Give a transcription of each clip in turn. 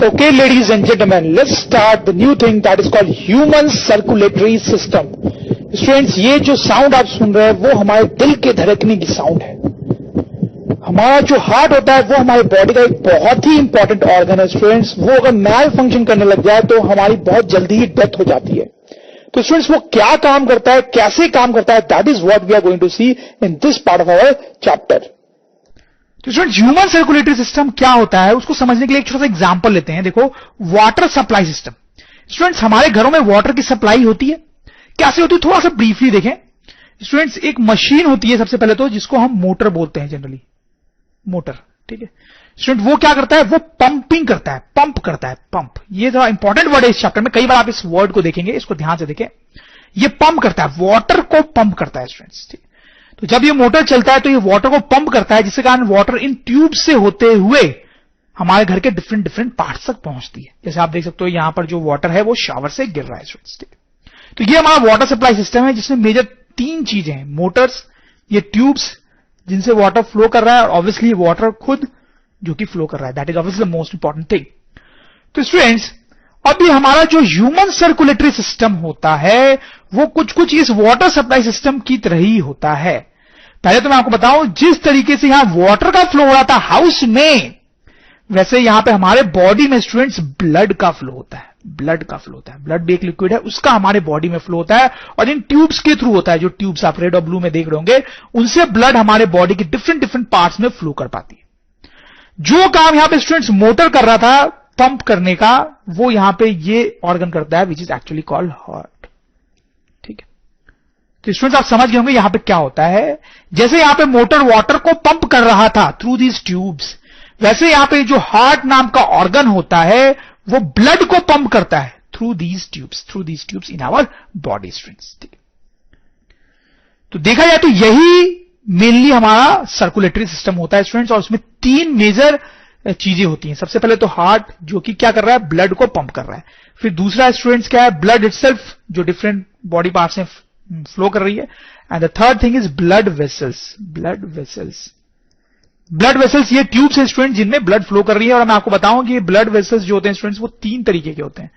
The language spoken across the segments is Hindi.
Okay, ladies and gentlemen, let's start the new thing that is called human circulatory system. Students, ये जो साउंड आप सुन रहे हैं वो हमारे दिल के धड़कने की साउंड है. हमारा जो हार्ट होता है वो हमारी बॉडी का एक बहुत ही इंपॉर्टेंट ऑर्गन है. स्टूडेंट्स, वो अगर मैल फंक्शन करने लग जाए तो हमारी बहुत जल्दी ही डेथ हो जाती है. तो स्टूडेंट्स, वो क्या काम करता है, कैसे काम करता है, that is what we are going to see in this part of our chapter. तो स्टूडेंट्स, ह्यूमन सर्कुलेटरी सिस्टम क्या होता है उसको समझने के लिए एक छोटा सा एग्जांपल लेते हैं. देखो, वाटर सप्लाई सिस्टम. स्टूडेंट्स, हमारे घरों में वाटर की सप्लाई होती है. कैसे होती है थोड़ा सा ब्रीफली देखें. स्टूडेंट्स, एक मशीन होती है सबसे पहले तो, जिसको हम मोटर बोलते हैं जनरली, मोटर. ठीक है स्टूडेंट, वो क्या करता है, वो पंपिंग करता है, पंप करता है. पंप, ये थोड़ा इंपॉर्टेंट वर्ड है इस चैप्टर में. कई बार आप इस वर्ड को देखेंगे, इसको ध्यान से देखें. ये पंप करता है, वाटर को पंप करता है स्टूडेंट्स. ठीक, तो जब ये मोटर चलता है तो ये वाटर को पंप करता है, जिसके कारण वाटर इन ट्यूब से होते हुए हमारे घर के डिफरेंट डिफरेंट पार्ट्स तक पहुंचती है. जैसे आप देख सकते हो यहां पर जो वाटर है वो शावर से गिर रहा है स्टूडेंट्स. तो ये हमारा वाटर सप्लाई सिस्टम है, जिसमें मेजर 3 चीजें हैं. मोटर्स, ये ट्यूब्स जिनसे वाटर फ्लो कर रहा है, और ऑब्वियसली वाटर खुद जो कि फ्लो कर रहा है. That is obviously the most important thing. तो स्टूडेंट्स, अभी हमारा जो ह्यूमन सर्कुलेटरी सिस्टम होता है वो कुछ कुछ इस वाटर सप्लाई सिस्टम की तरह ही होता है. पहले तो मैं आपको बताऊं, जिस तरीके से यहां वाटर का फ्लो हो रहा था हाउस में, वैसे यहां पे हमारे बॉडी में स्टूडेंट्स ब्लड का फ्लो होता है. ब्लड का फ्लो होता है. ब्लड भी एक लिक्विड है, उसका हमारे बॉडी में फ्लो होता है, और इन ट्यूब्स के थ्रू होता है. जो ट्यूब्स आप रेड और ब्लू में देख रहे होंगे, उनसे ब्लड हमारे बॉडी के डिफरेंट डिफरेंट पार्ट्स में फ्लो कर पाती है. जो काम यहां पे स्टूडेंट्स मोटर कर रहा था पंप करने का, वो यहां पे ये ऑर्गन करता है, which is actually called heart. ठीक है, तो स्टूडेंट्स आप समझ गए होंगे यहां पे क्या होता है. जैसे यहां पे मोटर वाटर को पंप कर रहा था थ्रू दीज ट्यूब्स, वैसे यहां पे जो हार्ट नाम का ऑर्गन होता है वो ब्लड को पंप करता है through these tubes in our body students. तो देखा जाए तो यही मेनली हमारा सर्कुलेटरी सिस्टम होता है स्टूडेंट्स, और उसमें 3 मेजर चीजें होती हैं. सबसे पहले तो हार्ट, जो कि क्या कर रहा है, ब्लड को पंप कर रहा है. फिर दूसरा स्टूडेंट्स क्या है, ब्लड इटसेल्फ, जो डिफरेंट बॉडी पार्ट्स में फ्लो कर रही है. And the third thing is blood vessels. Blood vessels ये ट्यूब्स हैं स्टूडेंट जिनमें ब्लड फ्लो कर रही है. और मैं आपको बताऊं कि ये ब्लड वेसल्स जो होते हैं स्टूडेंट्स वो 3 तरीके के होते हैं.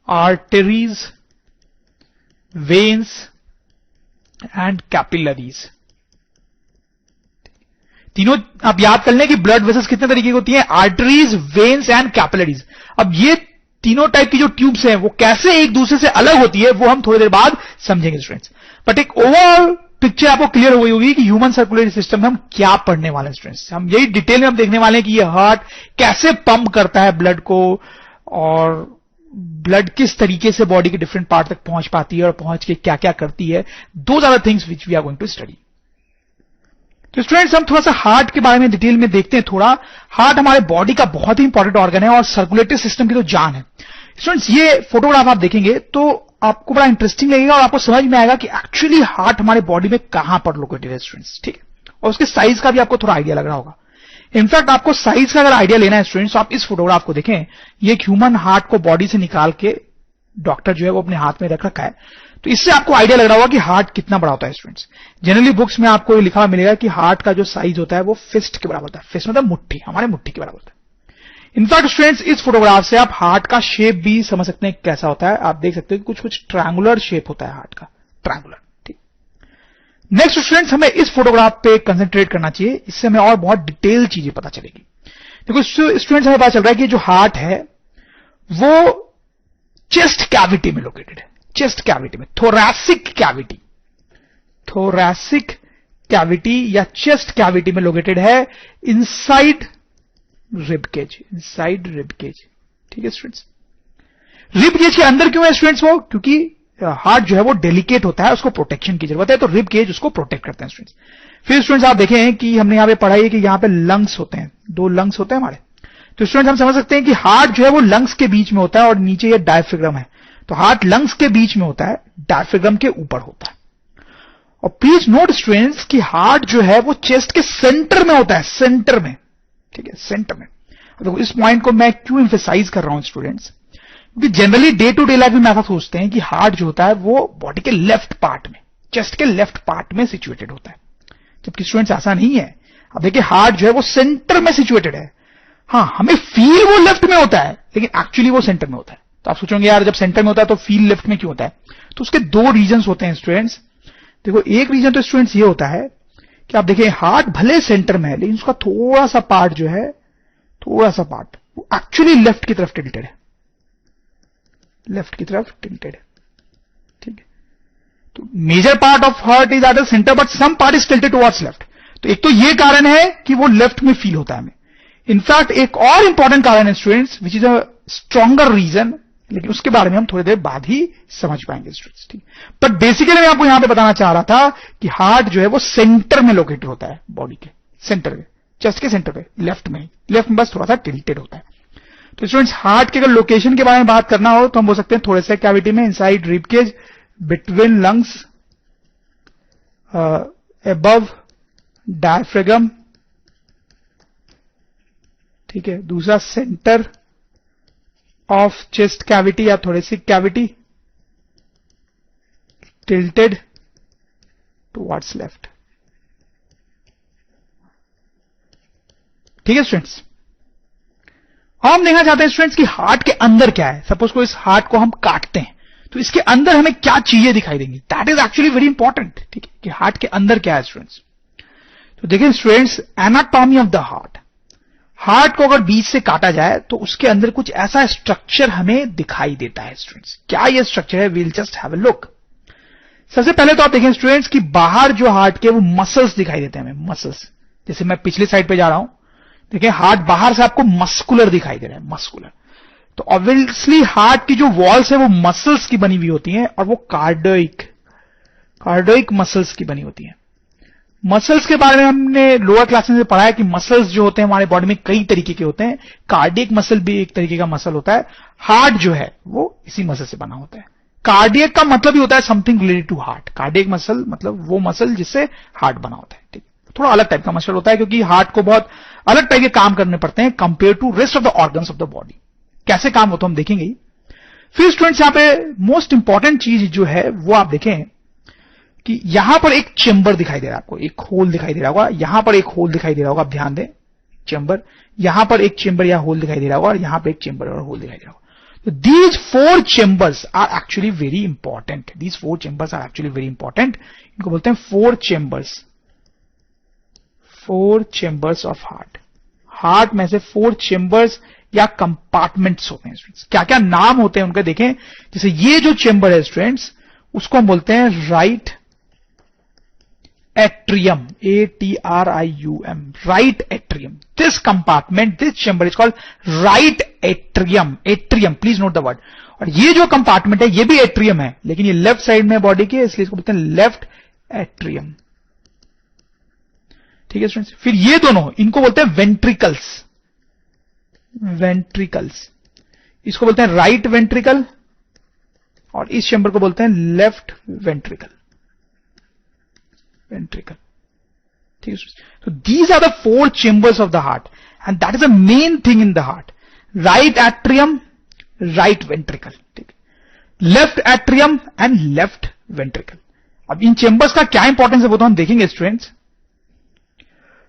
Arteries, veins and capillaries. तीनों आप याद कर लें कि ब्लड वेसल्स कितने तरीके की होती हैं, आर्टरीज, वेन्स एंड कैपिलरीज. अब ये तीनों टाइप की जो ट्यूब्स हैं वो कैसे एक दूसरे से अलग होती है वो हम थोड़ी देर बाद समझेंगे स्टूडेंट्स. बट एक ओवरऑल पिक्चर आपको क्लियर हो गई होगी कि ह्यूमन सर्कुलेटरी सिस्टम में हम क्या पढ़ने वाले हैं स्टूडेंट्स. हम यही डिटेल में हम देखने वाले हैं कि ये हार्ट कैसे पंप करता है ब्लड को, और ब्लड किस तरीके से बॉडी के डिफरेंट पार्ट तक पहुंच पाती है, और पहुंच के क्या क्या करती है. Those are the things which we are going to study. तो स्टूडेंट्स, हम थोड़ा सा हार्ट के बारे में डिटेल में देखते हैं थोड़ा. हार्ट हमारे बॉडी का बहुत ही इंपॉर्टेंट ऑर्गन है और सर्कुलेटरी सिस्टम की तो जान है. स्टूडेंट्स, ये फोटोग्राफ आप देखेंगे तो आपको बड़ा इंटरेस्टिंग लगेगा और आपको समझ में आएगा कि एक्चुअली हार्ट हमारे बॉडी में कहां पर लोकेटेड है स्टूडेंट्स. ठीक है, और उसके साइज का भी आपको थोड़ा आइडिया लग रहा होगा. इनफैक्ट आपको साइज का अगर आइडिया लेना है स्टूडेंट्स, तो आप इस फोटोग्राफ को देखें. ये एक ह्यूमन हार्ट को बॉडी से निकाल के डॉक्टर जो है वो अपने हाथ में रख रखा है. तो इससे आपको आइडिया लग रहा होगा कि हार्ट कितना बड़ा होता है स्टूडेंट्स. जनरली बुक्स में आपको लिखा मिलेगा कि हार्ट का जो साइज होता है वो फिस्ट के बराबर होता है. फिस्ट मतलब मुट्ठी, हमारे मुट्ठी के बराबर होता है. इनफैक्ट स्टूडेंट्स, इस फोटोग्राफ से आप हार्ट का शेप भी समझ सकते हैं कैसा होता है. आप देख सकते हैं कि कुछ कुछ ट्रायंगुलर शेप होता है हार्ट का, ट्रायंगुलर. ठीक, नेक्स्ट स्टूडेंट्स, हमें इस फोटोग्राफ पे कंसंट्रेट करना चाहिए, इससे हमें और बहुत डिटेल चीजें पता चलेगी. देखो स्टूडेंट्स, हमें पता चल रहा है कि जो हार्ट है वो चेस्ट कैविटी में लोकेटेड है. चेस्ट कैविटी में, थोरैसिक कैविटी या चेस्ट कैविटी में लोकेटेड है, इनसाइड रिब केज. ठीक है स्टूडेंट्स, रिब केज के अंदर क्यों है स्टूडेंट्स वो, क्योंकि हार्ट जो है वो डेलिकेट होता है, उसको प्रोटेक्शन की जरूरत है, तो रिब केज उसको प्रोटेक्ट करते हैं स्टूडेंट्स. फिर स्टूडेंट्स आप देखें कि हमने यहां पे पढ़ा है कि यहां पे लंग्स होते हैं, 2 लंग्स होते हैं हमारे. तो स्टूडेंट्स, हम समझ सकते हैं कि हार्ट जो है वो लंग्स के बीच में होता है, और नीचे ये डायफ्राम है. तो हार्ट लंग्स के बीच में होता है, डायफ्राम के ऊपर होता है. और प्लीज नोट स्टूडेंट्स कि हार्ट जो है वो चेस्ट के सेंटर में होता है, सेंटर में. ठीक है, सेंटर में. देखो इस पॉइंट को मैं क्यों एम्फेसाइज कर रहा हूं स्टूडेंट्स, क्योंकि generally day to day life में ऐसा सोचते हैं कि हार्ट जो होता है वो बॉडी के लेफ्ट पार्ट में, चेस्ट के लेफ्ट पार्ट में सिचुएटेड होता है, जबकि स्टूडेंट्स ऐसा नहीं है. अब देखिए, हार्ट जो है वो सेंटर में सिचुएटेड है. हाँ, हमें फील वो लेफ्ट में होता है, लेकिन एक्चुअली वो सेंटर में होता है। तो आप सोचोगे यार जब सेंटर में होता है तो फील लेफ्ट में क्यों होता है? तो उसके दो रीजंस होते हैं स्टूडेंट्स। देखो, एक रीजन तो स्टूडेंट्स ये होता है कि आप देखिए हार्ट भले सेंटर में है, लेकिन उसका थोड़ा सा पार्ट जो है, थोड़ा सा पार्ट वो एक्चुअली लेफ्ट की तरफ टिल्टेड है, लेफ्ट की तरफ टिल्टेड है। ठीक है, तो major part of heart is at the centre but some part is tilted towards left. तो एक तो ये कारण है कि वो लेफ्ट में फील होता है हमें। इनफैक्ट एक और इंपॉर्टेंट कारण है students, which is a stronger reason, लेकिन उसके बारे में हम थोड़ी देर बाद ही समझ पाएंगे स्टूडेंट्स। ठीक, बट बेसिकली मैं आपको यहां पे बताना चाह रहा था कि हार्ट जो है वो सेंटर में लोकेटेड होता है, बॉडी के सेंटर में, चेस्ट के सेंटर पे, लेफ्ट में बस थोड़ा सा टिल्टेड होता है। तो स्टूडेंट्स, हार्ट के अगर लोकेशन के बारे में बात करना हो तो हम बोल सकते हैं थोड़े से कैविटी में, inside rib cage, between lungs, above diaphragm. ठीक है, दूसरा सेंटर ऑफ चेस्ट कैविटी या थोड़ी सी कैविटी टिल्टेड टुवर्ड्स लेफ्ट। ठीक है स्टूडेंट्स, हम देखना चाहते हैं स्टूडेंट्स कि हार्ट के अंदर क्या है। सपोज को इस हार्ट को हम काटते हैं तो इसके अंदर हमें क्या चीजें दिखाई देंगी, that is actually very important. ठीक है, कि हार्ट के अंदर क्या है स्टूडेंट्स। तो देखिए students, anatomy of the heart, heart को अगर बीच से काटा जाए तो उसके अंदर कुछ ऐसा स्ट्रक्चर हमें दिखाई देता है स्टूडेंट्स। क्या ये स्ट्रक्चर है, we'll just have a look. सबसे पहले तो आप देखें स्टूडेंट्स कि बाहर जो हार्ट के वो मसल्स दिखाई देते हैं हमें, मसल्स। जैसे मैं पिछले साइड पे जा रहा हूं, देखिए हार्ट बाहर से आपको मस्कुलर दिखाई दे रहा है, मस्कुलर। तो ऑब्वियसली हार्ट की जो वॉल्स है वो मसल्स की बनी हुई होती हैं और वो कार्डियोइक मसल्स की बनी होती हैं। मसल्स के बारे में हमने लोअर क्लासेस में पढ़ा है कि मसल्स जो होते हैं हमारे बॉडी में कई तरीके के होते हैं। कार्डियक मसल भी एक तरीके का मसल होता है। हार्ट जो है वो इसी मसल से बना होता है। कार्डियक का मतलब ही होता है something related to heart. Cardiac muscle मतलब वो मसल जिससे हार्ट बना होता है। ठीक, थोड़ा अलग टाइप का मसल होता है क्योंकि हार्ट को बहुत अलग टाइप के काम करने पड़ते हैं compare to rest of the organs of the body. कैसे काम होता है हम देखेंगे ही। फिर स्टूडेंट्स, यहां पे मोस्ट इंपॉर्टेंट चीज जो है वो आप देखें कि यहां पर एक चेंबर दिखाई दे रहा है आपको, एक होल दिखाई दे रहा होगा, यहां पर एक होल दिखाई दे रहा होगा, आप ध्यान दें, चेंबर, यहां पर एक चेंबर या होल दिखाई दे रहा होगा और यहां पर एक चेंबर और होल दिखाई दे रहा होगा। तो these 4 chambers are actually very important. These 4 chambers are actually very important. इनको बोलते हैं 4 chambers, 4 chambers of heart. Heart में से 4 चेंबर्स या कंपार्टमेंट्स होते हैं स्टूडेंट्स। क्या क्या नाम होते हैं उनके देखें। जैसे ये जो चेंबर है स्टूडेंट्स, उसको हम बोलते हैं right atrium, ATRIUM, right atrium. This compartment, this chamber is called right atrium. Atrium, please note the word. और ये जो कंपार्टमेंट है ये भी एट्रियम है, लेकिन ये लेफ्ट साइड में बॉडी के, इसलिए इसको बोलते हैं लेफ्ट एट्रियम। ठीक है स्टूडेंट्स। फिर ये दोनों, इनको बोलते हैं वेंट्रिकल्स, वेंट्रिकल्स। इसको बोलते हैं राइट वेंट्रिकल और इस चेंबर को बोलते हैं लेफ्ट वेंट्रिकल, वेंट्रिकल। ठीक है। तो these are the 4 chambers of the heart and that is the main thing in the heart. Right atrium, right ventricle, ठीक, left atrium and left ventricle. अब इन चेंबर्स का क्या इंपॉर्टेंस है वो तो हम देखेंगे स्टूडेंट्स।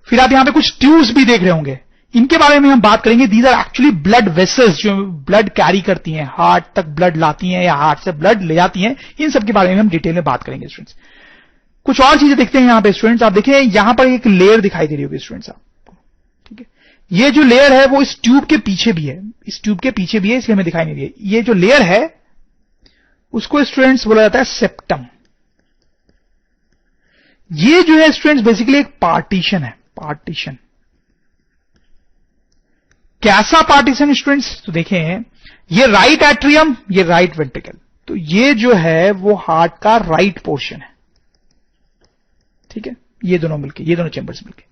फिर आप यहां पे कुछ ट्यूब्स भी देख रहे होंगे, इनके बारे में हम बात करेंगे। These are actually blood vessels जो ब्लड कैरी करती हैं, हार्ट तक ब्लड लाती हैं या हार्ट से ब्लड ले जाती हैं। इन सब के बारे में हम डिटेल में बात करेंगे स्टूडेंट्स। कुछ और चीजें देखते हैं यहां पे स्टूडेंट्स। आप देखिए यहां पर एक लेयर दिखाई दे रही होगी स्टूडेंट्स आपको, ठीक है। ये जो लेयर है वो इस ट्यूब के पीछे भी है, इस ट्यूब के पीछे भी है, इसलिए हमें दिखाई नहीं रही है। ये जो लेयर है उसको स्टूडेंट्स बोला जाता है सेप्टम। ये जो है स्टूडेंट्स बेसिकली एक पार्टीशन है, पार्टीशन। कैसा पार्टीशन स्टूडेंट्स, तो देखें ये राइट एट्रियम, ये राइट वेंट्रिकल। तो ये जो है वो हार्ट का राइट पोर्शन है, ठीक है। ये दोनों मिलके, ये दोनों चेंबर्स मिलके,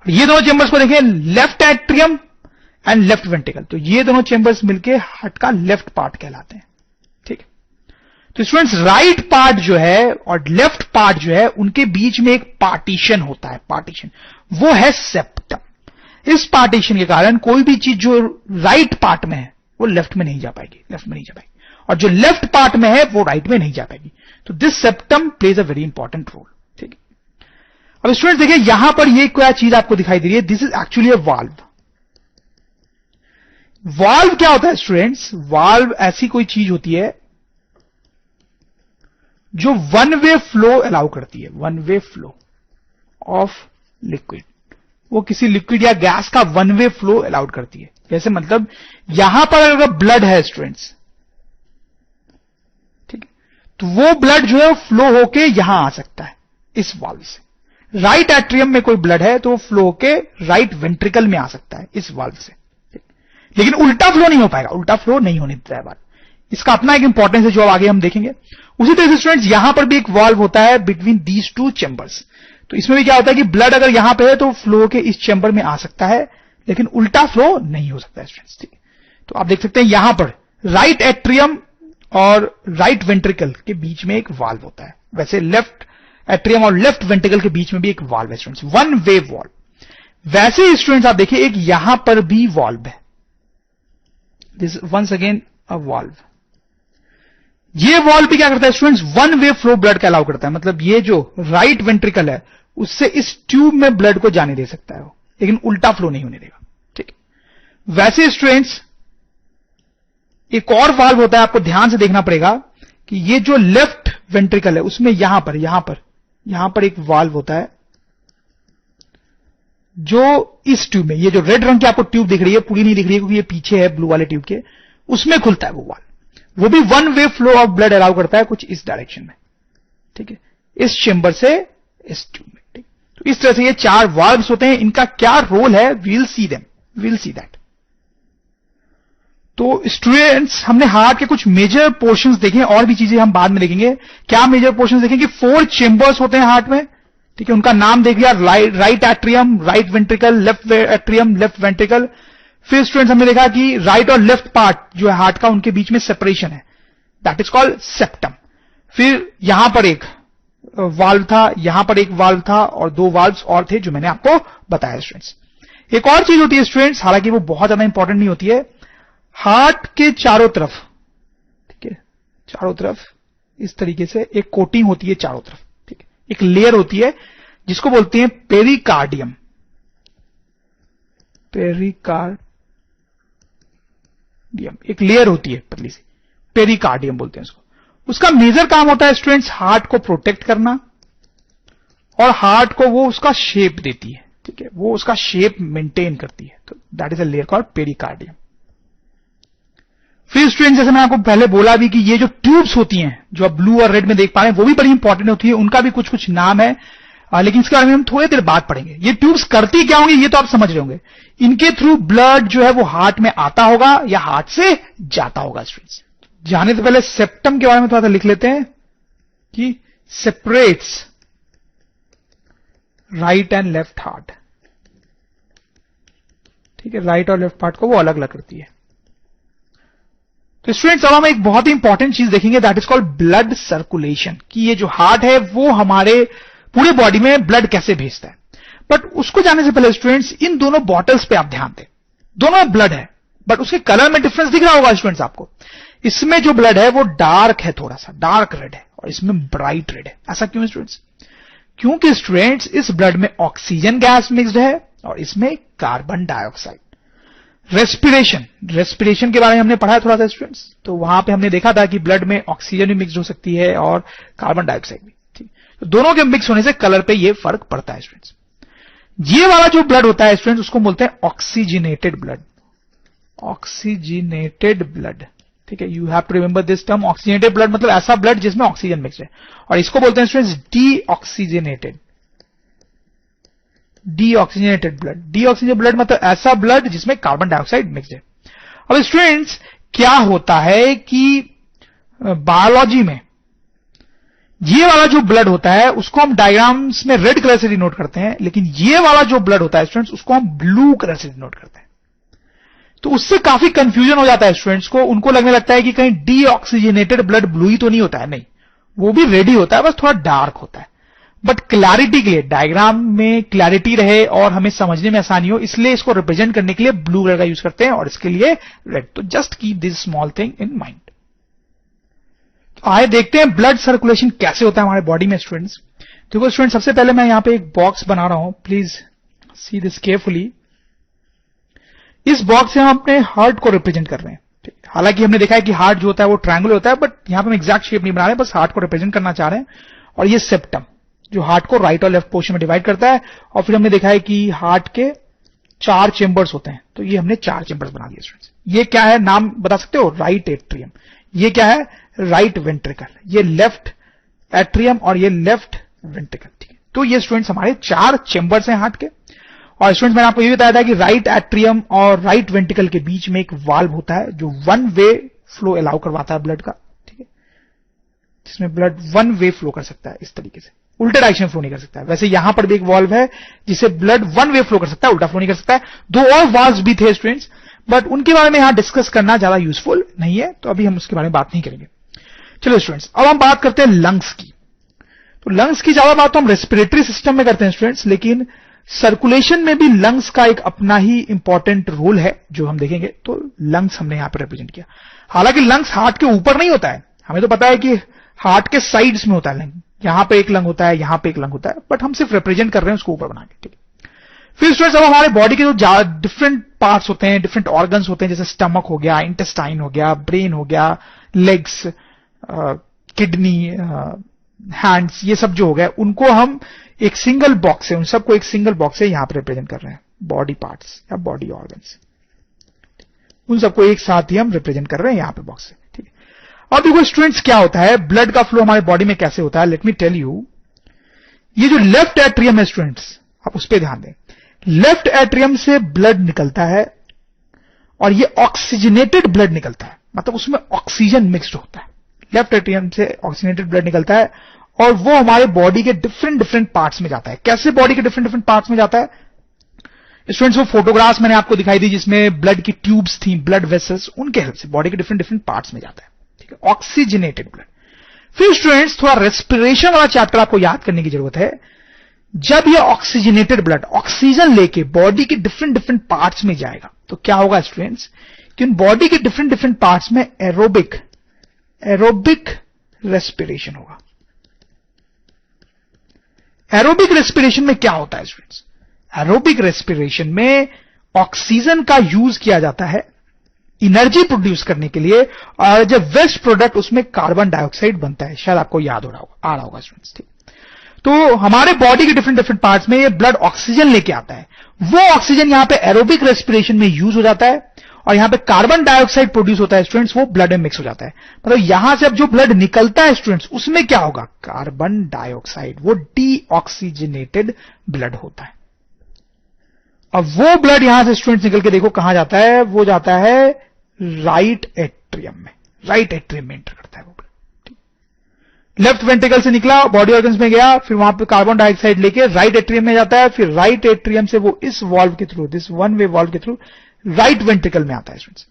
और ये दोनों चेंबर्स को देखें left atrium and left ventricle. तो ये दोनों चेंबर्स मिलके हार्ट का लेफ्ट पार्ट कहलाते हैं, ठीक है। तो स्टूडेंट्स राइट पार्ट जो है और लेफ्ट पार्ट जो है उनके बीच में एक पार्टीशन होता है, पार्टीशन, वो है सेप्टम। इस पार्टीशन के कारण कोई भी चीज जो राइट पार्ट में है वो लेफ्ट में नहीं जा पाएगी, लेफ्ट में नहीं जा पाएगी, और जो लेफ्ट पार्ट में है वो राइट में नहीं जा पाएगी। तो this septum plays a very important role, ठीक है। अब स्टूडेंट्स देखिए यहां पर ये क्या चीज आपको दिखाई दे रही है, this is actually a valve, valve क्या होता है स्टूडेंट्स? वाल्व ऐसी कोई चीज होती है जो वन वे फ्लो अलाउ करती है, one way flow of liquid. वो किसी लिक्विड या गैस का वन वे फ्लो अलाउड करती है। जैसे मतलब यहां पर अगर ब्लड है स्टूडेंट्स, ठीक है, तो वो ब्लड जो है फ्लो होके यहां आ सकता है इस वाल्व से। राइट एट्रियम में कोई ब्लड है तो वो फ्लो होके राइट वेंट्रिकल में आ सकता है इस वाल्व से, लेकिन उल्टा फ्लो नहीं हो पाएगा, उल्टा फ्लो नहीं होने देता है वाल्व। इसका अपना एक इंपॉर्टेंस है जो अब आगे हम देखेंगे। उसी तरह से स्टूडेंट्स यहां पर भी एक वाल्व होता है बिटवीन दीज टू चैम्बर्स। तो इसमें भी क्या होता है कि ब्लड अगर यहां पे है तो फ्लो के इस चैम्बर में आ सकता है, लेकिन उल्टा फ्लो नहीं हो सकता है स्टूडेंट्स, ठीक है। तो आप देख सकते हैं यहां पर राइट एट्रियम और राइट वेंट्रिकल के बीच में एक वाल्व होता है। वैसे लेफ्ट एट्रियम और लेफ्ट वेंट्रिकल के बीच में भी एक वाल्व है स्टूडेंट्स, वन वे वाल्व। वैसे ही स्टूडेंट्स आप देखिए एक यहां पर भी वाल्व है, this once again a valve. ये वाल्व भी क्या करता है students? One way flow blood का अलाउ करता है। मतलब ये जो राइट वेंट्रिकल है उससे इस ट्यूब में ब्लड को जाने दे सकता है वो, लेकिन उल्टा फ्लो नहीं होने देगा, ठीक है। वैसे स्टूडेंट्स एक और वाल्व होता है, आपको ध्यान से देखना पड़ेगा कि ये जो लेफ्ट वेंट्रिकल है उसमें यहां पर एक वाल्व होता है जो इस ट्यूब में, ये जो रेड रंग की आपको ट्यूब दिख रही है, पूरी नहीं दिख रही है क्योंकि ये पीछे है ब्लू वाले ट्यूब के, उसमें खुलता है वो वाल्व। वो भी one way flow of blood allow करता है कुछ इस डायरेक्शन में, ठीक है, इस चेंबर से इस ट्यूब में, ठीक। तो इस तरह से ये चार वाल्व्स होते हैं। इनका क्या रोल है, वील सी दैट। तो स्टूडेंट्स हमने हार्ट के कुछ मेजर पोर्शंस देखे, और भी चीजें हम बाद में देखेंगे। क्या मेजर पोर्शंस देखेंगे? 4 चेंबर्स होते हैं हार्ट में, ठीक है। उनका नाम देख लिया, right atrium, right ventricle, left atrium, left ventricle. फिर स्टूडेंट्स हमने देखा कि राइट और लेफ्ट पार्ट जो है हार्ट का, उनके बीच में सेपरेशन है, दैट इज कॉल्ड सेप्टम। फिर यहां पर एक वाल्व था, यहां पर एक वाल्व था, और 2 वाल्व्स और थे जो मैंने आपको बताया स्टूडेंट्स। एक और चीज होती है स्टूडेंट्स, हालांकि वो बहुत ज्यादा इंपॉर्टेंट नहीं होती है, हार्ट के चारों तरफ, ठीक है, चारों तरफ इस तरीके से एक कोटिंग होती है चारों तरफ, ठीक है, एक लेयर होती है जिसको बोलते हैं पेरिकार्डियम। एक लेयर होती है पतली सी, पेरिकार्डियम बोलते हैं उसको। उसका मेजर काम होता है स्टूडेंट्स हार्ट को प्रोटेक्ट करना, और हार्ट को वो उसका शेप देती है, ठीक है, वो उसका शेप मेंटेन करती है। तो that is a layer called pericardium. फिर स्टूडेंट्स जैसे मैं आपको पहले बोला भी कि ये जो ट्यूब्स होती हैं जो आप ब्लू और रेड में देख पा रहे हैं वो भी बड़ी इंपॉर्टेंट होती है, उनका भी कुछ कुछ नाम है, लेकिन इसके बारे में हम थोड़ी देर बाद पढ़ेंगे। ये ट्यूब्स करती क्या होंगी ये तो आप समझ रहे होंगे। इनके थ्रू ब्लड जो है वो हार्ट में आता होगा या हार्ट से जाता होगा स्टूडेंट्स। जाने से पहले सेप्टम के बारे में थोड़ा सा लिख लेते हैं कि separates right and left heart, ठीक है, राइट और लेफ्ट पार्ट को वो अलग अलग करती है। तो स्टूडेंट्स अब हम एक बहुत ही इंपॉर्टेंट चीज देखेंगे, that is called blood circulation, कि ये जो हार्ट है वो हमारे पूरे बॉडी में ब्लड कैसे भेजता है। बट उसको जानने से पहले स्टूडेंट्स इन दोनों बॉटल्स पे आप ध्यान दें, दोनों में ब्लड है बट उसके कलर में डिफरेंस दिख रहा होगा स्टूडेंट्स आपको। इसमें जो ब्लड है वो डार्क है, थोड़ा सा डार्क रेड है, और इसमें ब्राइट रेड है। ऐसा क्यों स्टूडेंट्स? क्योंकि स्टूडेंट्स इस ब्लड में ऑक्सीजन गैस मिक्स्ड है और इसमें कार्बन डाइऑक्साइड। रेस्पिरेशन के बारे में हमने पढ़ा है थोड़ा सा स्टूडेंट्स, तो वहां पे हमने देखा था कि ब्लड में ऑक्सीजन भी मिक्स हो सकती है और कार्बन डाइऑक्साइड भी, ठीक। तो दोनों के मिक्स होने से कलर पे ये फर्क पड़ता है स्टूडेंट्स। ये वाला जो ब्लड होता है स्टूडेंट्स उसको बोलते हैं ऑक्सीजनेटेड ब्लड, ऑक्सीजनेटेड ब्लड, ठीक है। You have to remember this term, oxygenated blood मतलब ऐसा ब्लड जिसमें ऑक्सीजन मिक्स है, और इसको बोलते हैं students deoxygenated blood. Deoxygenated blood मतलब ऐसा ब्लड जिसमें कार्बन डाइऑक्साइड मिक्स है। अब स्टूडेंट्स क्या होता है कि बायोलॉजी में ये वाला जो ब्लड होता है उसको हम डायग्राम्स में रेड कलर से डिनोट करते हैं, लेकिन ये वाला जो ब्लड होता है स्टूडेंट्स उसको हम ब्लू कलर से डिनोट करते हैं। तो उससे काफी कंफ्यूजन हो जाता है स्टूडेंट्स को, उनको लगने लगता है कि कहीं डीऑक्सीजनेटेड ब्लड ब्लू ही तो नहीं होता है, नहीं, वो भी रेड ही होता है, बस थोड़ा डार्क होता है। बट क्लैरिटी के लिए, डायग्राम में क्लैरिटी रहे और हमें समझने में आसानी हो, इसलिए इसको रिप्रेजेंट करने के लिए ब्लू कलर का यूज करते हैं और इसके लिए रेड। तो just keep this small thing in mind. तो आइए देखते हैं ब्लड सर्कुलेशन कैसे होता है हमारे बॉडी में स्टूडेंट्स। देखो स्टूडेंट, सबसे पहले मैं यहां पे एक बॉक्स बना रहा हूं, प्लीज सी दिस केयरफुली। इस बॉक्स से हम अपने हार्ट को रिप्रेजेंट कर रहे हैं। हालांकि हमने देखा है कि हार्ट जो होता है वो ट्रायंगुलर होता है, बट यहां पे हम एग्जैक्ट शेप नहीं बना रहे हैं, बस हार्ट को रिप्रेजेंट करना चाह रहे हैं। और ये सेप्टम जो हार्ट को राइट और लेफ्ट पोर्शन में डिवाइड करता है। और फिर हमने देखा है कि हार्ट के 4 चेंबर्स होते हैं, तो ये हमने 4 चेंबर्स बना दिए स्टूडेंट्स। ये क्या है, नाम बता सकते हो? Right atrium. ये क्या है? Right ventricle. ये लेफ्ट एट्रियम और ये लेफ्ट वेंट्रिकल। ठीक है, तो ये स्टूडेंट्स हमारे 4 चेंबर्स हैं हार्ट के। और स्टूडेंट्स मैंने आपको ये बताया था कि राइट एट्रियम और राइट वेंट्रिकल के बीच में एक वाल्व होता है जो 1 वे फ्लो अलाउ करवाता है ब्लड का। ठीक है, जिसमें ब्लड 1 वे फ्लो कर सकता है, इस तरीके से उल्टे डायरेक्शन फ्लो नहीं कर सकता है। वैसे यहां पर भी एक वाल्व है जिसे ब्लड 1 वे फ्लो कर सकता है, उल्टा फ्लो नहीं कर सकता है। 2 और वाल्व्स भी थे स्टूडेंट्स, बट उनके बारे में यहां डिस्कस करना ज्यादा यूजफुल नहीं है, तो अभी हम उसके बारे में बात नहीं करेंगे। चलो स्टूडेंट्स, अब हम बात करते हैं लंग्स की। तो लंग्स की ज्यादा बात तो हम रेस्पिरेटरी सिस्टम में करते हैं स्टूडेंट्स, लेकिन सर्कुलेशन में भी लंग्स का एक अपना ही इंपॉर्टेंट रोल है जो हम देखेंगे। तो लंग्स हमने यहां पर रिप्रेजेंट किया। हालांकि लंग्स हार्ट के ऊपर नहीं होता है, हमें तो पता है कि हार्ट के साइड्स में होता है लंग। यहां पे एक लंग होता है, यहां पे एक लंग होता है, बट हम सिर्फ रिप्रेजेंट कर रहे हैं उसको ऊपर बना के। ठीक है, फिर स्टूडेंट्स अब हमारे बॉडी के जो डिफरेंट पार्ट्स होते हैं, डिफरेंट ऑर्गन्स होते हैं, जैसे स्टमक हो गया, इंटेस्टाइन हो गया, ब्रेन हो गया, लेग्स, किडनी, हैंड्स, ये सब जो हो गया, उनको हम एक सिंगल बॉक्स है, उन सबको एक सिंगल बॉक्स से यहां पर रिप्रेजेंट कर रहे हैं। बॉडी पार्ट्स या बॉडी ऑर्गन्स, उन सबको एक साथ ही हम रिप्रेजेंट कर रहे हैं यहां पे बॉक्स से। ठीक है, अब देखो स्टूडेंट्स क्या होता है, ब्लड का फ्लो हमारे बॉडी में कैसे होता है, लेट मी टेल यू। ये जो लेफ्ट एट्रियम है स्टूडेंट्स, आप उस पर ध्यान दें। लेफ्ट एट्रियम से ब्लड निकलता है और ये ऑक्सीजनेटेड ब्लड निकलता है, मतलब उसमें ऑक्सीजन मिक्स्ड होता है। लेफ्ट एट्रियम से ऑक्सीजनेटेड ब्लड निकलता है और वो हमारे बॉडी के डिफरेंट पार्ट्स में जाता है। कैसे बॉडी के डिफरेंट पार्ट्स में जाता है स्टूडेंट्स? वो फोटोग्राफ्स मैंने आपको दिखाई दी जिसमें ब्लड की ट्यूब्स थी, ब्लड वेसल्स, उनके हेल्प से बॉडी के डिफरेंट पार्ट्स में जाता है। ठीक है, ऑक्सीजनेटेड ब्लड। फिर स्टूडेंट्स थोड़ा रेस्पिरेशन वाला चैप्टर आपको याद करने की जरूरत है। जब ये ऑक्सीजनेटेड ब्लड ऑक्सीजन लेके बॉडी के डिफरेंट पार्ट्स में जाएगा, तो क्या होगा स्टूडेंट्स कि उन बॉडी के डिफरेंट पार्ट्स में एरोबिक रेस्पिरेशन होगा। एरोबिक रेस्पिरेशन में क्या होता है स्टूडेंट्स? एरोबिक रेस्पिरेशन में ऑक्सीजन का यूज किया जाता है एनर्जी प्रोड्यूस करने के लिए, और जब वेस्ट प्रोडक्ट उसमें कार्बन डाइऑक्साइड बनता है। शायद आपको याद आ रहा होगा स्टूडेंट्स। ठीक, तो हमारे बॉडी के डिफरेंट पार्ट्स में ये ब्लड ऑक्सीजन लेके आता है। वो ऑक्सीजन यहां पे एरोबिक रेस्पिरेशन में यूज हो जाता है और यहां पे कार्बन डाइऑक्साइड प्रोड्यूस होता है स्टूडेंट्स, वो ब्लड में मिक्स हो जाता है। मतलब यहां से अब जो ब्लड निकलता है स्टूडेंट्स, उसमें क्या होगा? कार्बन डाइऑक्साइड, वो डीऑक्सीजनेटेड ब्लड होता है। अब वो ब्लड यहां से स्टूडेंट्स निकल के देखो कहां जाता है, वो जाता है राइट एट्रियम में। राइट एट्रियम में एंटर करता है वो ब्लड। लेफ्ट वेंट्रिकल से निकला, बॉडी ऑर्गन्स में गया, फिर वहां पे कार्बन डाइऑक्साइड लेके राइट एट्रियम में जाता है, फिर राइट एट्रियम से वो इस वाल्व के थ्रू, दिस 1 वे वाल्व के थ्रू राइट वेंट्रिकल में आता है स्टूडेंट्स।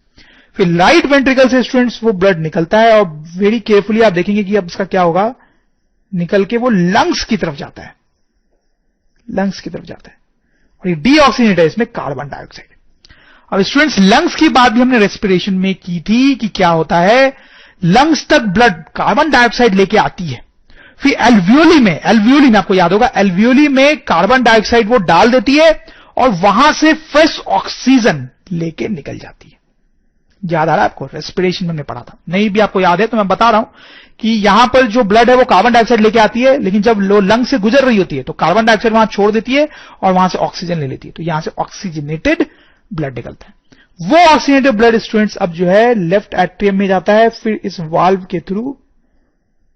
फिर राइट वेंट्रिकल से स्टूडेंट्स वो ब्लड निकलता है और वेरी केयरफुली आप देखेंगे कि अब इसका क्या होगा, निकल के वो लंग्स की तरफ जाता है। लंग्स की तरफ जाता है और ये डीऑक्सीजनेटेड है, इसमें कार्बन डाइऑक्साइड। अब स्टूडेंट्स लंग्स की बात भी हमने रेस्पिरेशन में की थी कि क्या होता है, लंग्स तक ब्लड कार्बन डाइऑक्साइड लेके आती है, फिर एल्वियोली में आपको याद होगा, एल्वियोली में कार्बन डाइऑक्साइड वो डाल देती है और वहां से फ्रेश ऑक्सीजन लेके निकल जाती है। याद आ रहा है आपको? रेस्पिरेशन में हमने पढ़ा था, नहीं भी आपको याद है तो मैं बता रहा हूं कि यहां पर जो ब्लड है वो कार्बन डाइऑक्साइड लेके आती है, लेकिन जब लंग से गुजर रही होती है तो कार्बन डाइऑक्साइड वहां छोड़ देती है और वहां से ऑक्सीजन ले लेती है, तो यहां से ऑक्सीजनेटेड ब्लड निकलता है। वो ऑक्सीजनेटेड ब्लड स्टूडेंट्स अब जो है लेफ्ट एट्रियम में जाता है, फिर इस वाल्व के थ्रू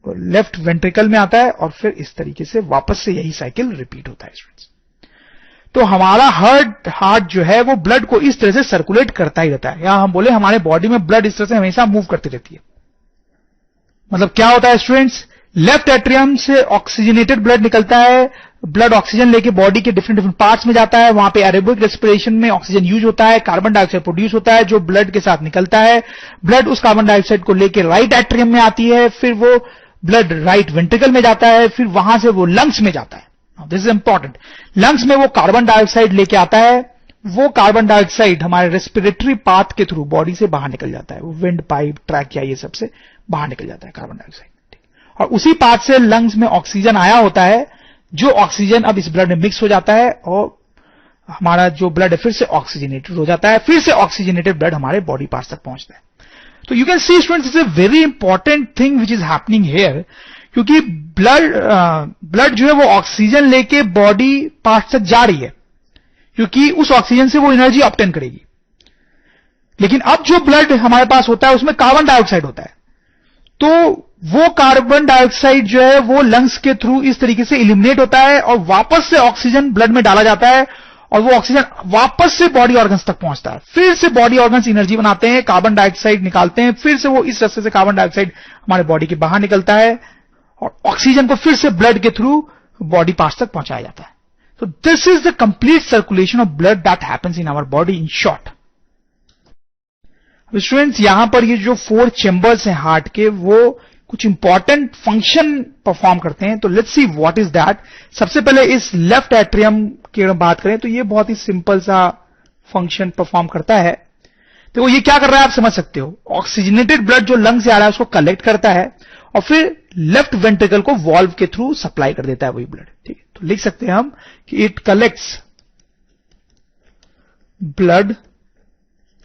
लेफ्ट वेंट्रिकल में आता है और फिर इस तरीके से वापस से यही साइकिल रिपीट होता है स्टूडेंट्स। तो हमारा हार्ट जो है वो ब्लड को इस तरह से सर्कुलेट करता ही रहता है, या हम बोले हमारे बॉडी में ब्लड इस तरह से हमेशा मूव करती रहती है। मतलब क्या होता है स्टूडेंट्स, लेफ्ट एट्रियम से ऑक्सीजनेटेड ब्लड निकलता है, ब्लड ऑक्सीजन लेके बॉडी के डिफरेंट पार्ट्स में जाता है, वहां पे एरोबिक रेस्पिरेशन में ऑक्सीजन यूज होता है, कार्बन डाइऑक्साइड प्रोड्यूस होता है जो ब्लड के साथ निकलता है, ब्लड उस कार्बन डाइऑक्साइड को लेके राइट एट्रियम में आती है, फिर वो ब्लड राइट वेंट्रिकल में जाता है, फिर वहां से वो लंग्स में जाता है। This is important. लंग्स में वो कार्बन डाइऑक्साइड लेके आता है, वो कार्बन डाइऑक्साइड हमारे रेस्पिरेटरी पाथ के थ्रू बॉडी से बाहर निकल जाता है, वो विंड पाइप, ट्रैकिया, ये सब से बाहर निकल जाता है कार्बन डाइऑक्साइड, और उसी पाथ से लंग्स में ऑक्सीजन आया होता है, जो ऑक्सीजन अब इस ब्लड में मिक्स हो जाता है और हमारा जो ब्लड है फिर से ऑक्सीजनेटेड हो जाता है, फिर से ऑक्सीजनेटेड ब्लड हमारे बॉडी पार्ट्स तक पहुंचता है। तो you can see students, it's a very important thing which is happening here, क्योंकि ब्लड जो है वो ऑक्सीजन लेके बॉडी पार्ट्स तक जा रही है, क्योंकि उस ऑक्सीजन से वो एनर्जी ऑब्टेन करेगी। लेकिन अब जो ब्लड हमारे पास होता है उसमें कार्बन डाइऑक्साइड होता है, तो वो कार्बन डाइऑक्साइड जो है वो लंग्स के थ्रू इस तरीके से इलिमिनेट होता है और वापस से ऑक्सीजन ब्लड में डाला जाता है और वो ऑक्सीजन वापस से बॉडी ऑर्गन्स तक पहुंचता है। फिर से बॉडी ऑर्गन्स एनर्जी बनाते हैं, कार्बन डाइऑक्साइड निकालते हैं, फिर से वो इस रास्ते से कार्बन डाइऑक्साइड हमारे बॉडी के बाहर निकलता है और ऑक्सीजन को फिर से ब्लड के थ्रू बॉडी पार्ट्स तक पहुंचाया जाता है। तो this is the complete circulation of blood that happens in our body in short. Students, यहां पर ये जो 4 चेंबर्स हैं हार्ट के, वो कुछ इंपॉर्टेंट फंक्शन परफॉर्म करते हैं। तो let's see what is that. सबसे पहले इस लेफ्ट एट्रियम की अगर बात करें तो ये बहुत ही सिंपल सा फंक्शन परफॉर्म करता है। तो ये क्या कर रहा है आप समझ सकते हो। ऑक्सीजनेटेड ब्लड जो लंग से आ रहा है उसको कलेक्ट करता है और फिर लेफ्ट वेंट्रिकल को वॉल्व के थ्रू सप्लाई कर देता है वही ब्लड। ठीक है, तो लिख सकते हैं हम कि इट कलेक्ट्स ब्लड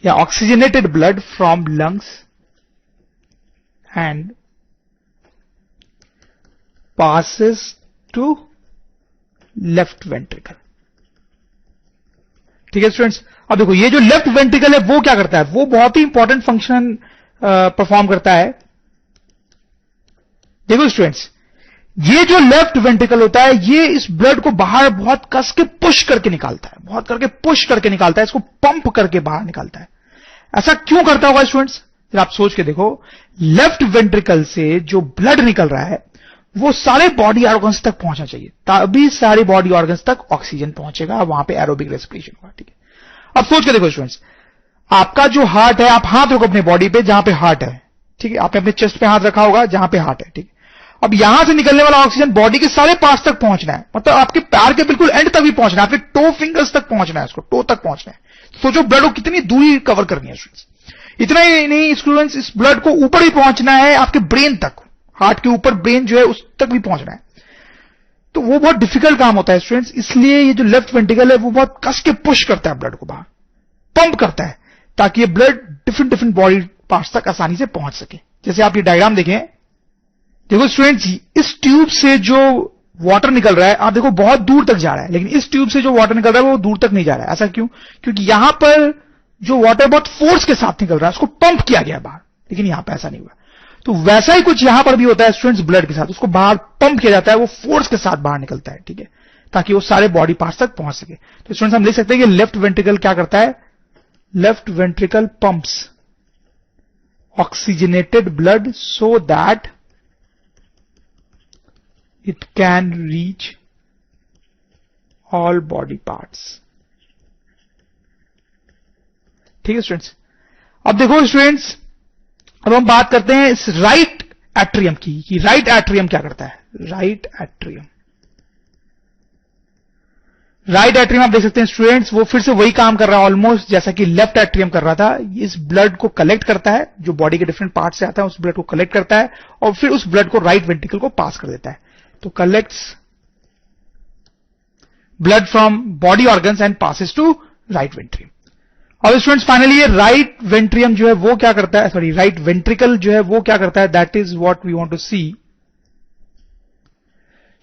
या oxygenated blood from lungs and passes to left ventricle. ठीक है स्टूडेंट्स, अब देखो ये जो लेफ्ट वेंट्रिकल है वो क्या करता है, वो बहुत ही इंपॉर्टेंट फंक्शन परफॉर्म करता है। देखो स्टूडेंट्स, ये जो लेफ्ट वेंट्रिकल होता है ये इस ब्लड को बाहर बहुत कस के पुश करके निकालता है, बहुत करके पुश करके निकालता है, इसको पंप करके बाहर निकालता है। ऐसा क्यों करता होगा स्टूडेंट्स, आप सोच के देखो। लेफ्ट वेंट्रिकल से जो ब्लड निकल रहा है वो सारे बॉडी ऑर्गन्स तक पहुंचना चाहिए, तभी सारे बॉडी ऑर्गन्स तक ऑक्सीजन पहुंचेगा, वहां पे एरोबिक रेस्पिरेशन होगा। ठीक है, अब सोच के देखो स्टूडेंट्स, आपका जो हार्ट है, आप हाथ रखो अपने बॉडी पे जहां पे हार्ट है। ठीक है, आपने अपने चेस्ट पे हाथ रखा होगा जहां पे हार्ट है। ठीक है, अब यहां से निकलने वाला ऑक्सीजन बॉडी के सारे पार्ट्स तक पहुंचना है, मतलब आपके पैर के बिल्कुल एंड तक भी पहुंचना है, आपके टो फिंगर्स तक पहुंचना है, उसको टो तक पहुंचना है। सोचो ब्लड को कितनी दूरी कवर करनी है स्टूडेंट्स। इतना ही नहीं स्टूडेंट्स, इस ब्लड को ऊपर ही पहुंचना है, आपके ब्रेन तक, हार्ट के ऊपर ब्रेन जो है उस तक भी पहुंचना है। तो वो बहुत डिफिकल्ट काम होता है स्टूडेंट्स, इसलिए ये जो लेफ्ट वेंट्रिकल है वो बहुत कस के पुश करता है ब्लड को बाहर, पंप करता है, ताकि ये blood different different body parts तक आसानी से पहुंच सके। जैसे आप ये डायग्राम देखें, देखो स्टूडेंट्स, इस ट्यूब से जो वाटर निकल रहा है, आप देखो बहुत दूर तक जा रहा है, लेकिन इस ट्यूब से जो वाटर निकल रहा है वो दूर तक नहीं जा रहा है। ऐसा क्यों? क्योंकि यहां पर जो वाटर बहुत फोर्स के साथ निकल रहा है, उसको पंप किया गया बाहर, लेकिन यहां पर ऐसा नहीं हुआ। तो वैसा ही कुछ यहां पर भी होता है स्टूडेंट्स, ब्लड के साथ उसको बाहर पंप किया जाता है, वो फोर्स के साथ बाहर निकलता है। ठीक है, ताकि वो सारे बॉडी पार्ट्स तक पहुंच सके। तो स्टूडेंट्स हम लिख सकते हैं कि लेफ्ट वेंट्रिकल क्या करता है, left ventricle pumps oxygenated blood so that it can reach all body parts. ठीक है स्टूडेंट्स, अब देखो स्टूडेंट्स, अब हम बात करते हैं इस राइट एट्रियम की, कि राइट एट्रियम क्या करता है। राइट एट्रियम, राइट एट्रियम आप देख सकते हैं स्टूडेंट्स, वो फिर से वही काम कर रहा है ऑलमोस्ट जैसा कि लेफ्ट एट्रियम कर रहा था। इस ब्लड को कलेक्ट करता है, जो बॉडी के डिफरेंट पार्ट से आता है उस ब्लड को कलेक्ट करता है और फिर उस ब्लड को राइट वेंट्रिकल को पास कर देता है। तो collects blood from body organs and passes to right वेंट्रियम। और स्टूडेंट्स फाइनली ये राइट वेंट्रियम जो है वो क्या करता है, सॉरी राइट वेंट्रिकल जो है वो क्या करता है, that is what we want to see.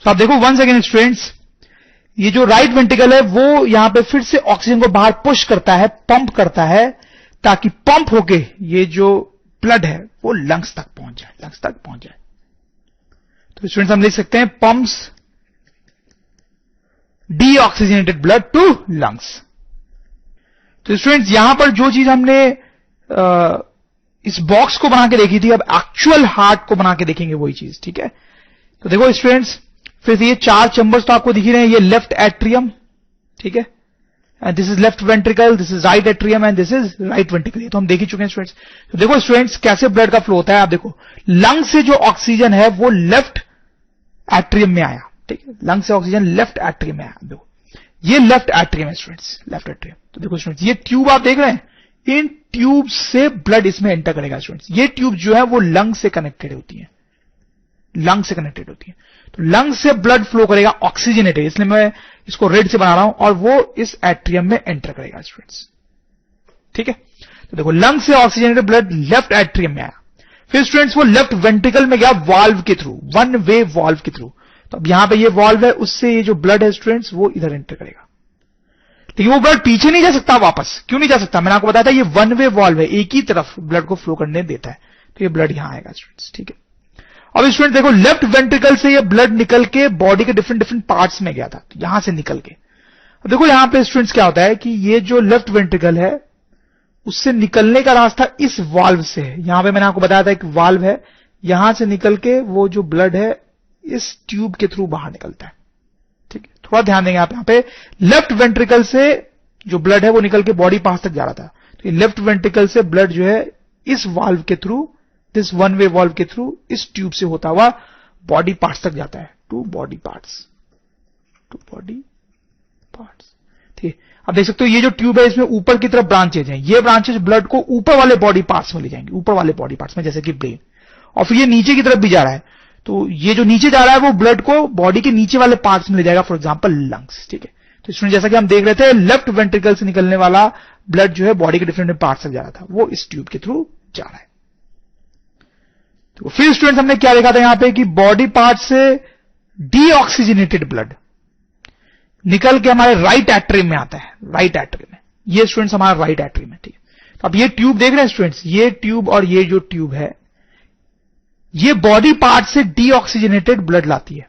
तो आप देखो वंस अगेन स्टूडेंट्स, ये जो राइट वेंट्रिकल है वो यहां पे फिर से ऑक्सीजन को बाहर पुश करता है, पंप करता है, ताकि पंप होके ये जो ब्लड है वो लंग्स तक पहुंच जाए, लंग्स तक पहुंच जाए। तो स्टूडेंट्स हम लिख सकते हैं pumps deoxygenated blood to lungs. तो स्टूडेंट्स यहां पर जो चीज हमने इस बॉक्स को बना के देखी थी, अब एक्चुअल हार्ट को बना के देखेंगे वही चीज। ठीक है, तो देखो स्टूडेंट्स, फिर से ये 4 चैम्बर्स तो आपको दिख ही रहे हैं। ये लेफ्ट एट्रियम, ठीक है, and this is left ventricle, this is right atrium and this is right ventricle. ये तो हम देख ही चुके हैं स्टूडेंट्स। तो देखो स्टूडेंट्स कैसे ब्लड का फ्लो होता है। आप देखो लंग से जो ऑक्सीजन है वो लेफ्ट एट्रियम में आया। ठीक है, लंग से ऑक्सीजन लेफ्ट एट्रियम में आया। देखो ये लेफ्ट एट्रियम है स्टूडेंट्स, लेफ्ट एट्रियम। तो देखो स्टूडेंट्स, ये ट्यूब आप देख रहे हैं, इन ट्यूब से ब्लड इसमें एंटर करेगा स्टूडेंट्स। ये ट्यूब जो है वो लंग से कनेक्टेड होती है। लंग से कनेक्टेड होती है। तो लंग से ब्लड फ्लो करेगा ऑक्सीजनेटेड, इसलिए मैं इसको रेड से बना रहा हूं, और वो इस एट्रियम में एंटर करेगा स्टूडेंट्स। ठीक है, तो देखो लंग से ऑक्सीजनेटेड ब्लड लेफ्ट एट्रियम में आया, फिर स्टूडेंट्स वो लेफ्ट वेंट्रिकल में गया वाल्व के थ्रू, वन वे वाल्व के थ्रू। तो अब यहां पे ये वाल्व है, उससे ये जो ब्लड है स्टूडेंट्स वो इधर एंटर करेगा। लेकिन वो ब्लड पीछे नहीं जा सकता वापस, क्यों नहीं जा सकता? मैंने आपको बताया था ये वन वे वाल्व है, एक ही तरफ ब्लड को फ्लो करने देता है, तो ये ब्लड यहां आएगा स्टूडेंट्स। ठीक है, अब स्टूडेंट देखो लेफ्ट वेंट्रिकल से ये ब्लड निकल के बॉडी के डिफरेंट डिफरेंट पार्ट्स में गया था, तो यहां से निकल के अब देखो यहां पे स्टूडेंट्स क्या होता है कि ये जो लेफ्ट वेंट्रिकल है उससे निकलने का रास्ता इस वाल्व से है। यहां पे मैंने आपको बताया था एक वाल्व है, यहां से निकल के वो जो ब्लड है इस ट्यूब के थ्रू बाहर निकलता है। ठीक है, थोड़ा ध्यान देंगे आप, यहां पे लेफ्ट वेंट्रिकल से जो ब्लड है वो निकल के बॉडी पार्ट्स तक जा रहा था, तो लेफ्ट वेंट्रिकल से ब्लड जो है इस वाल्व के through, this one way valve के थ्रू इस ट्यूब से होता हुआ बॉडी पार्ट्स तक जाता है, टू बॉडी पार्ट्स। ठीक है, अब देख सकते हो ये जो ट्यूब है इसमें ऊपर की तरफ ब्रांचेज हैं, ये ब्रांचेज ब्लड को ऊपर वाले बॉडी पार्ट्स में ले जाएंगे, ऊपर वाले बॉडी पार्ट्स में, जैसे कि ब्रेन, और फिर ये नीचे की तरफ भी जा रहा है, तो ये जो नीचे जा रहा है वो ब्लड को बॉडी के नीचे वाले पार्ट्स में ले जाएगा, फॉर एग्जांपल लंग्स। ठीक है, तो इसमें जैसा कि हम देख रहे थे लेफ्ट वेंट्रिकल से निकलने वाला ब्लड जो है बॉडी के डिफरेंट पार्ट्स तक जा रहा था, वो इस ट्यूब के थ्रू जा रहा है। तो फिर स्टूडेंट्स हमने क्या देखा था यहां पे कि बॉडी पार्ट से डीऑक्सीजनेटेड ब्लड निकल के हमारे राइट एट्रियम में आता है, राइट एट्रियम में, ये स्टूडेंट्स हमारा राइट एट्रियम है। ठीक है, तो अब ये ट्यूब देख रहे हैं स्टूडेंट्स, ये ट्यूब और ये जो ट्यूब है ये बॉडी पार्ट से डीऑक्सीजनेटेड ब्लड लाती है,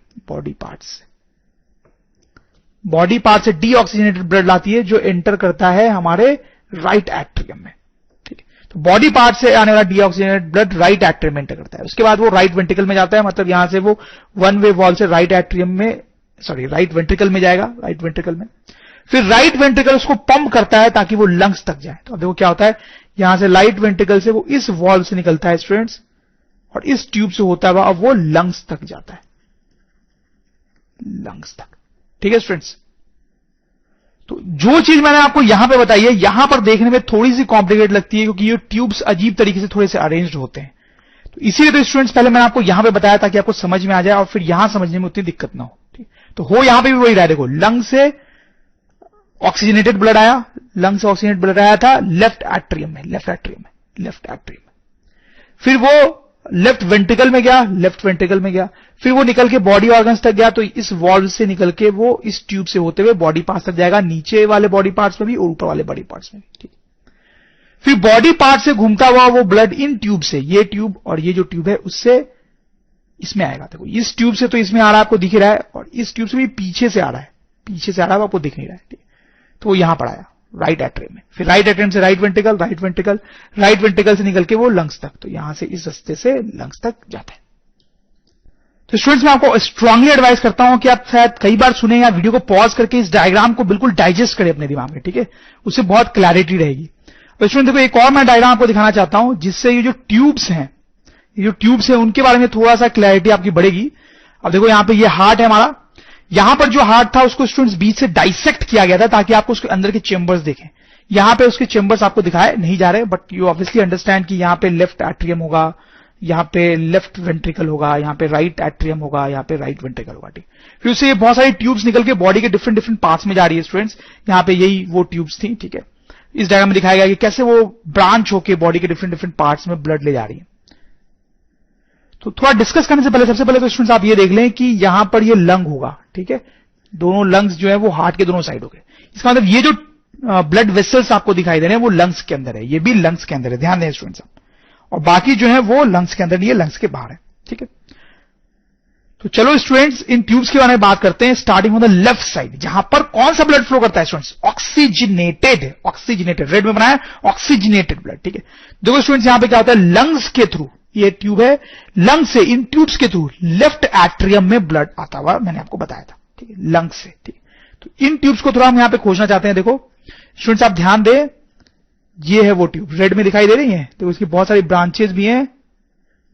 बॉडी पार्ट से डीऑक्सीजनेटेड ब्लड लाती है, जो एंटर करता है हमारे राइट एट्रियम में। ठीक है, तो बॉडी पार्ट से आने वाला डीऑक्सीजनेटेड ब्लड राइट एट्रियम में एंटर करता है, उसके बाद वो राइट वेंट्रिकल में जाता है, मतलब यहां से वो वन वे वॉल्व से राइट वेंट्रिकल में जाएगा, राइट वेंट्रिकल में, फिर राइट वेंट्रिकल उसको पंप करता है ताकि वो लंग्स तक जाए। तो अब देखो क्या होता है, यहां से राइट वेंट्रिकल से वो इस वॉल्व से निकलता है स्टूडेंट्स, और इस ट्यूब से होता है अब वो लंग्स तक जाता है, लंग्स तक। ठीक है स्टूडेंट्स, तो जो चीज मैंने आपको यहां पे बताई है, यहां पर देखने में थोड़ी सी कॉम्प्लिकेट लगती है क्योंकि ये ट्यूब्स अजीब तरीके से थोड़े से अरेंज्ड होते हैं, तो इसीलिए तो स्टूडेंट्स पहले मैंने आपको यहां पे बताया ताकि आपको समझ में आ जाए और फिर यहां समझने में उतनी दिक्कत ना हो। ठीक, तो हो यहां पे भी वही रहा है, देखो लंग से ऑक्सीजनेटेड ब्लड आया, लंग से ऑक्सीजनेटेड ब्लड आया था लेफ्ट एट्रियम में, फिर वो लेफ्ट वेंट्रिकल में गया, फिर वो निकल के बॉडी ऑर्गन्स तक गया, तो इस वॉल्व से निकल के वो इस ट्यूब से होते हुए बॉडी पार्ट्स तक जाएगा, नीचे वाले बॉडी पार्ट्स में भी और ऊपर वाले बॉडी पार्ट्स में भी। ठीक, फिर बॉडी पार्ट से घूमता हुआ वो ब्लड इन ट्यूब से, ये ट्यूब और ये जो ट्यूब है उससे इसमें आएगा। देखो इस ट्यूब से तो इसमें आ रहा है, आपको दिख रहा है, और इस ट्यूब से भी पीछे से आ रहा है, आपको दिख नहीं रहा है। तो वो यहां पर आया राइट एट्रियम में, फिर राइट एट्रियम से राइट वेंट्रिकल से निकल के वो लंग्स तक, तो यहां से इस रास्ते से लंग्स तक जाता है। तो स्टूडेंट्स मैं आपको स्ट्रांगली एडवाइस करता हूं कि आप शायद कई बार सुने या वीडियो को पॉज करके इस डायग्राम को बिल्कुल डाइजेस्ट करें अपने दिमाग में। ठीक है, उससे बहुत क्लैरिटी रहेगी। तो स्टूडेंट देखो एक और मैं डायग्राम आपको दिखाना चाहता हूं जिससे ये जो ट्यूब्स हैं उनके बारे में थोड़ा सा क्लैरिटी आपकी बढ़ेगी। अब देखो यहां पे ये हार्ट है हमारा, यहां पर जो हार्ट था उसको स्टूडेंट्स बीच से डाइसेक्ट किया गया था ताकि आपको उसके अंदर के चेंबर्स देखें। यहां पे उसके चेंबर्स आपको दिखाए नहीं जा रहे, बट यू ऑब्वियसली अंडरस्टैंड कि यहां पे लेफ्ट एट्रियम होगा, यहां पे लेफ्ट वेंट्रिकल होगा, यहां पे राइट एट्रियम होगा, यहां पे राइट वेंट्रिकल होगा। ठीक, फिर उससे ये बहुत सारी ट्यूब्स निकल के बॉडी के डिफरेंट पार्ट्स में जा रही है स्टूडेंट्स। यहां पे यही वो ट्यूब्स थी। ठीक है, इस डायग्राम में दिखाया गया कि कैसे वो ब्रांच होके बॉडी के डिफरेंट पार्ट्स में ब्लड ले जा रही है। तो थोड़ा डिस्कस करने से पहले सबसे पहले तो स्टूडेंट्स आप ये देख लें कि यहां पर ये लंग होगा। ठीक है, दोनों लंग्स जो है वो हार्ट के दोनों साइड हो गए, इसका मतलब ये जो ब्लड वेसल्स आपको दिखाई दे रहे हैं वो लंग्स के अंदर है, ये भी लंग्स के अंदर है, ध्यान दें स्टूडेंट्स आप, और बाकी जो है वो लंग्स के अंदर नहीं है, लंग्स के बाहर है। ठीक है, तो चलो स्टूडेंट्स इन ट्यूब्स के बारे में बात करते हैं, starting on the left side, जहां पर कौन सा ब्लड फ्लो करता है स्टूडेंट्स, ऑक्सीजनेटेड रेड में बनाया ऑक्सीजनेटेड ब्लड। ठीक है, देखो स्टूडेंट्स यहां पे क्या होता है, लंग्स के थ्रू, ये ट्यूब है, लंग से इन ट्यूब्स के थ्रू लेफ्ट एट्रियम में ब्लड आता हुआ मैंने आपको बताया था। ठीक है, लंग से। ठीक, तो इन ट्यूब्स को थोड़ा हम यहां पे खोजना चाहते हैं। देखो स्टूडेंट्स आप ध्यान दें, ये है वो ट्यूब रेड में दिखाई दे रही है, तो इसकी बहुत सारी ब्रांचेस भी हैं,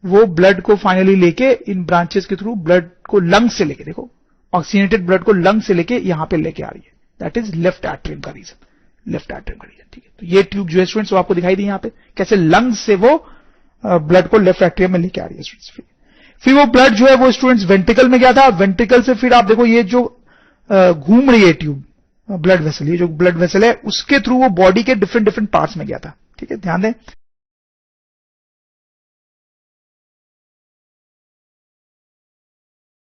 वो ब्लड को फाइनली लेके इन ब्रांचेस के थ्रू ब्लड को लंग से लेके, देखो ऑक्सीजनेटेड ब्लड को लंग से लेके यहां पे लेके आ रही है, दैट इज लेफ्ट एट्रियम का रीजन, ठीक है, तो ये ट्यूब जो है स्टूडेंट्स वो आपको दिखाई दी यहां पे, कैसे लंग से वो ब्लड को लेफ्ट एट्रियम में लेके आ रही है स्टूडेंट्स। फिर वो ब्लड जो है वो स्टूडेंट्स वेंट्रिकल में गया था, वेंट्रिकल से फिर आप देखो ये जो घूम रही है ट्यूब, ब्लड वेसल, ये जो ब्लड वेसल है उसके थ्रू वो बॉडी के डिफरेंट पार्ट्स में गया था। ठीक है, ध्यान दें।